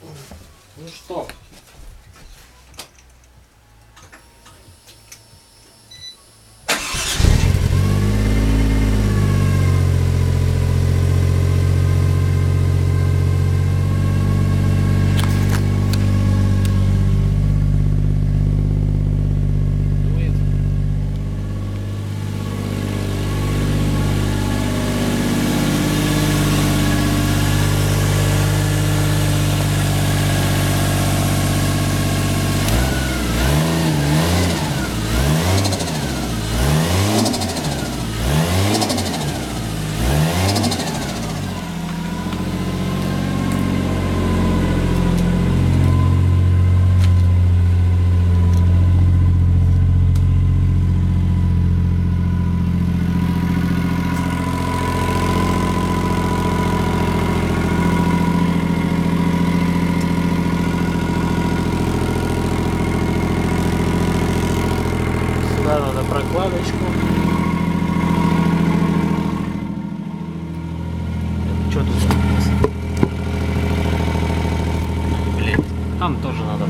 Ну что? Дует. Сюда надо прокладочку. Что тут у нас? Блин, там тоже надо